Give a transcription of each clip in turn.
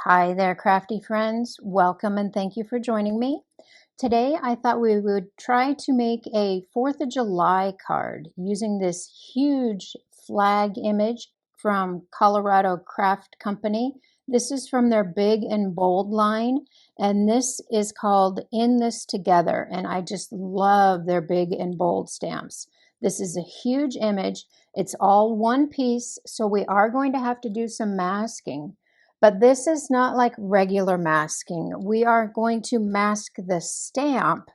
Hi there, crafty friends. Welcome and thank you for joining me. Today, I thought we would try to make a 4th of July card using this huge flag image from Colorado Craft Company. This is from their Big and Bold line, and this is called In This Together, and I just love their Big and Bold stamps. This is a huge image. It's all one piece, so we are going to have to do some masking. But this is not like regular masking. We are going to mask the stamp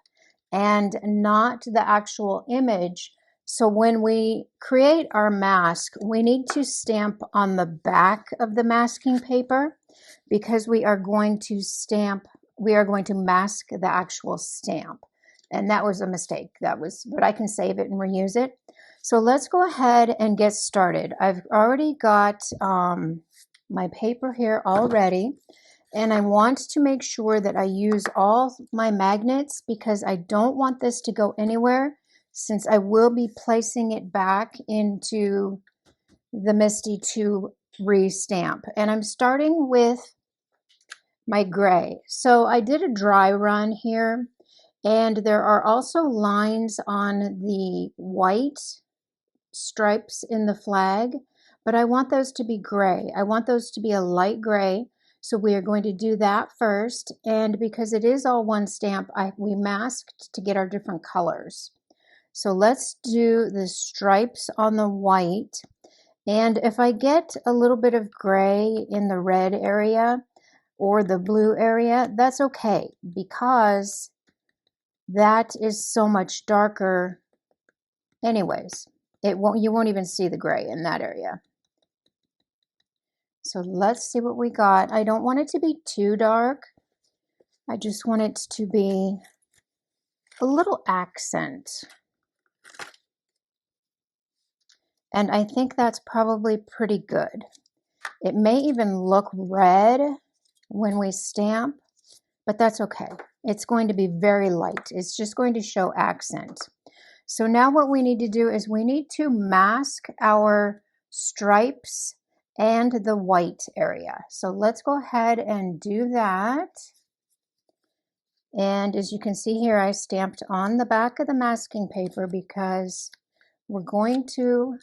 and not the actual image. So when we create our mask, we need to stamp on the back of the masking paper because we are going to mask the actual stamp. And that was a mistake. But I can save it and reuse it. So let's go ahead and get started. I've already got my paper here already, and I want to make sure that I use all my magnets because I don't want this to go anywhere since I will be placing it back into the Misty to re-stamp. And I'm starting with my gray. So I did a dry run here, and there are also lines on the white stripes in the flag, but I want those to be gray. I want those to be a light gray. So we are going to do that first. And because it is all one stamp, we masked to get our different colors. So let's do the stripes on the white. And if I get a little bit of gray in the red area or the blue area, that's okay because that is so much darker anyways. You won't even see the gray in that area. So let's see what we got. I don't want it to be too dark. I just want it to be a little accent. And I think that's probably pretty good. It may even look red when we stamp, but that's okay. It's going to be very light. It's just going to show accent. So now what we need to do is we need to mask our stripes and the white area. So let's go ahead and do that. And as you can see here, I stamped on the back of the masking paper because we're going to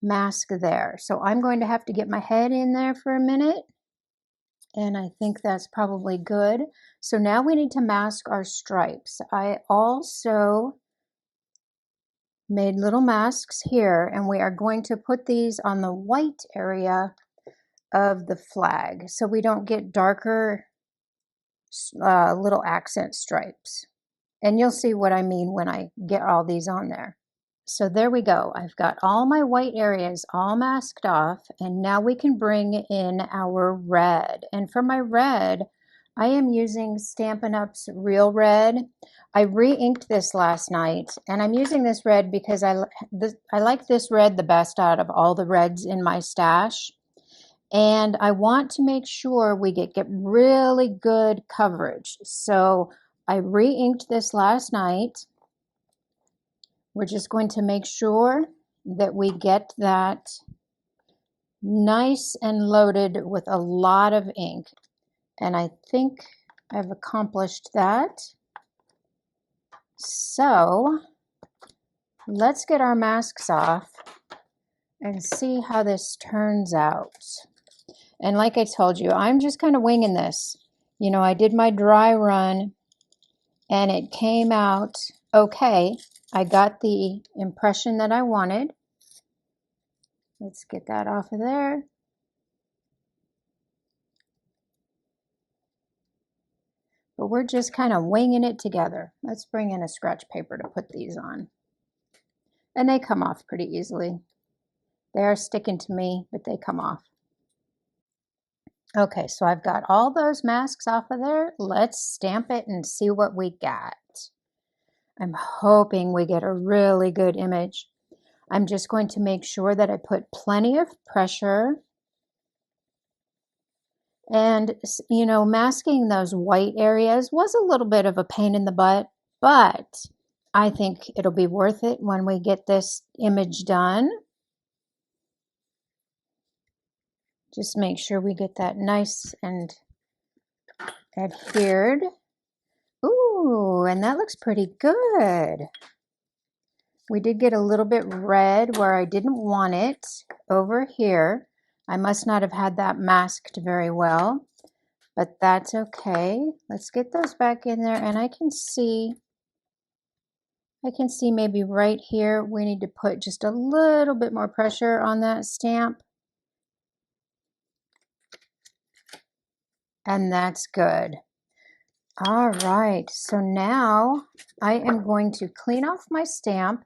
mask there. So I'm going to have to get my head in there for a minute. And I think that's probably good. So now we need to mask our stripes. I also made little masks here, and we are going to put these on the white area of the flag so we don't get darker little accent stripes. And you'll see what I mean when I get all these on there. So there we go. I've got all my white areas all masked off, and now we can bring in our red. And for my red, I am using Stampin' Up's Real Red. I re-inked this last night, and I'm using this red because I like this red the best out of all the reds in my stash. And I want to make sure we get really good coverage. So I re-inked this last night. We're just going to make sure that we get that nice and loaded with a lot of ink. And I think I've accomplished that. So let's get our masks off and see how this turns out. And like I told you, I'm just kind of winging this. You know, I did my dry run and it came out okay. I got the impression that I wanted. Let's get that off of there. But we're just kind of winging it together. Let's bring in a scratch paper to put these on. And they come off pretty easily. They are sticking to me, but they come off. Okay, so I've got all those masks off of there. Let's stamp it and see what we got. I'm hoping we get a really good image. I'm just going to make sure that I put plenty of pressure. And, you know, masking those white areas was a little bit of a pain in the butt, but I think it'll be worth it when we get this image done. Just make sure we get that nice and adhered. Ooh, and that looks pretty good. We did get a little bit red where I didn't want it over here. I must not have had that masked very well, but that's okay. Let's get those back in there, and I can see maybe right here we need to put just a little bit more pressure on that stamp. And that's good. All right, so now I am going to clean off my stamp,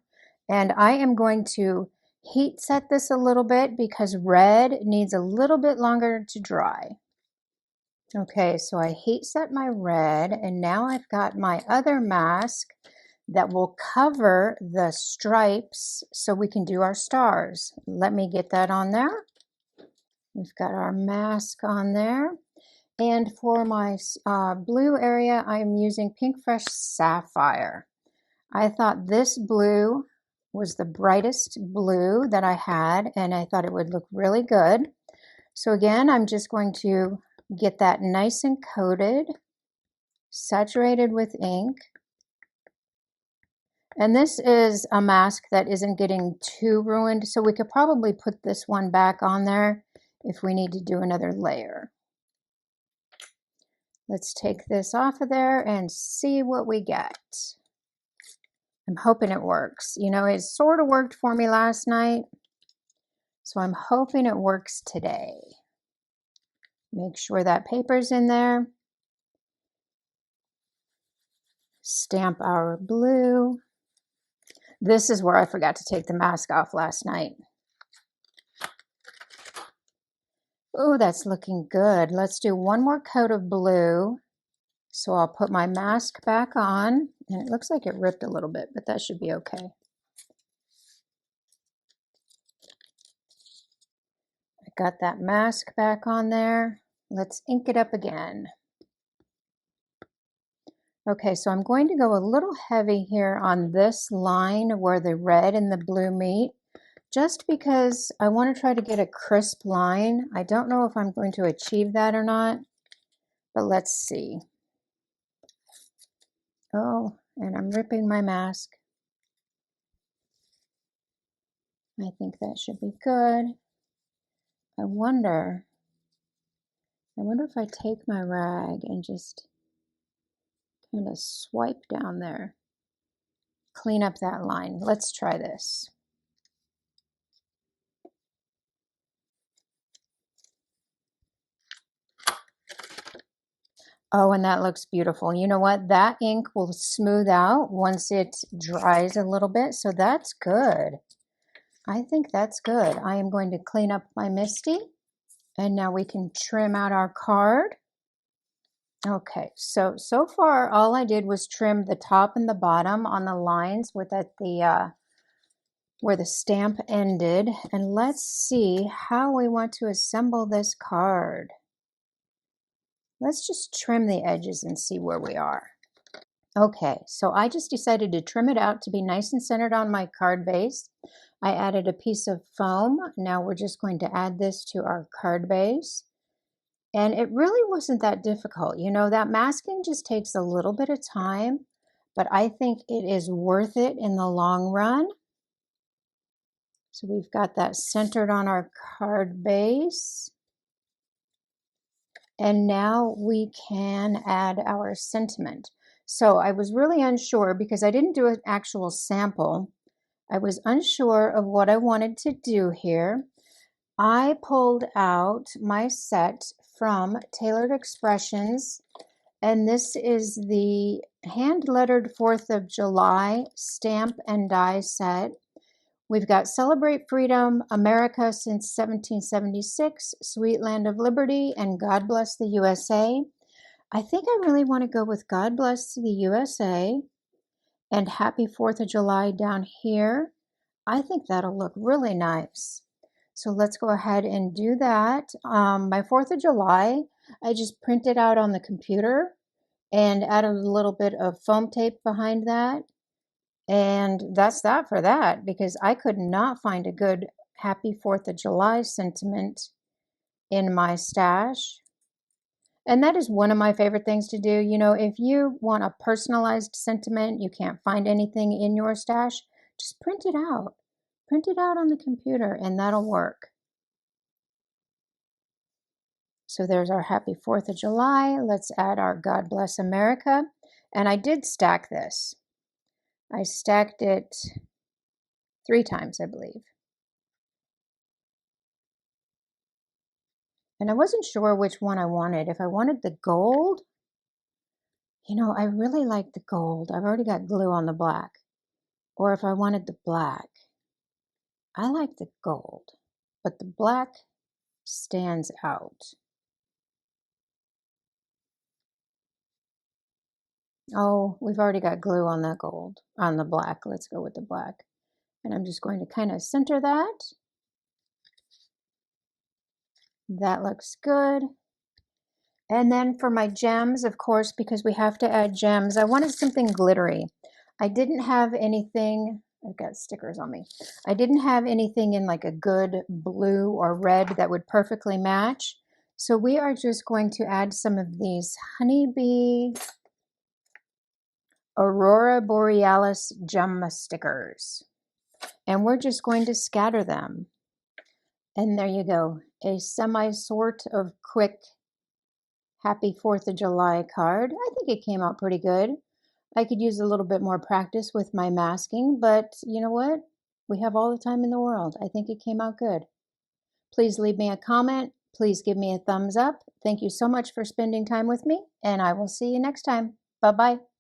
and I am going to heat set this a little bit because red needs a little bit longer to dry. Okay, so I heat set my red, and now I've got my other mask that will cover the stripes so we can do our stars. Let me get that on there. We've got our mask on there. And for my blue area, I'm using Pinkfresh Sapphire. I thought this blue was the brightest blue that I had, and I thought it would look really good. So again, I'm just going to get that nice and coated, saturated with ink. And this is a mask that isn't getting too ruined, so we could probably put this one back on there if we need to do another layer. Let's take this off of there and see what we get. I'm hoping it works. You know, it sort of worked for me last night, so I'm hoping it works today. Make sure that paper's in there. Stamp our blue. This is where I forgot to take the mask off last night. Oh, that's looking good. Let's do one more coat of blue. So I'll put my mask back on, and it looks like it ripped a little bit, but that should be okay. I got that mask back on there. Let's ink it up again. Okay, so I'm going to go a little heavy here on this line where the red and the blue meet, just because I want to try to get a crisp line. I don't know if I'm going to achieve that or not, but let's see. Oh, and I'm ripping my mask. I think that should be good. I wonder if I take my rag and just kind of swipe down there, clean up that line. Let's try this. Oh, and that looks beautiful. You know what? That ink will smooth out once it dries a little bit, so that's good. I think that's good. I am going to clean up my Misty, and now we can trim out our card. Okay, so far all I did was trim the top and the bottom on the lines with where the stamp ended, and let's see how we want to assemble this card. Let's just trim the edges and see where we are. Okay, so I just decided to trim it out to be nice and centered on my card base. I added a piece of foam. Now we're just going to add this to our card base. And it really wasn't that difficult. You know, that masking just takes a little bit of time, but I think it is worth it in the long run. So we've got that centered on our card base. And now we can add our sentiment. So I was really unsure because I didn't do an actual sample. I was unsure of what I wanted to do here. I pulled out my set from Tailored Expressions, and this is the hand-lettered 4th of July stamp and die set. We've got Celebrate Freedom, America since 1776, Sweet Land of Liberty, and God Bless the USA. I think I really want to go with God Bless the USA and Happy 4th of July down here. I think that'll look really nice. So let's go ahead and do that. My 4th of July, I just printed out on the computer and added a little bit of foam tape behind that. And that's that for that, because I could not find a good Happy 4th of July sentiment in my stash. And that is one of my favorite things to do. You know, if you want a personalized sentiment, you can't find anything in your stash, just print it out. Print it out on the computer and that'll work. So there's our happy 4th of July. Let's add our God Bless America. And I did stack this. I stacked it 3 times, I believe. And I wasn't sure which one I wanted. If I wanted the gold, you know, I really like the gold. I've already got glue on the black. Or if I wanted the black, I like the gold, but the black stands out. Oh, we've already got glue on the gold, on the black. Let's go with the black. And I'm just going to kind of center that. That looks good. And then for my gems, of course, because we have to add gems, I wanted something glittery. I didn't have anything, I've got stickers on me. I didn't have anything in like a good blue or red that would perfectly match. So we are just going to add some of these honeybee Aurora Borealis gem stickers. And we're just going to scatter them. And there you go, a sort of quick Happy 4th of July card. I think it came out pretty good. I could use a little bit more practice with my masking, but you know what? We have all the time in the world. I think it came out good. Please leave me a comment. Please give me a thumbs up. Thank you so much for spending time with me, and I will see you next time. Bye-bye.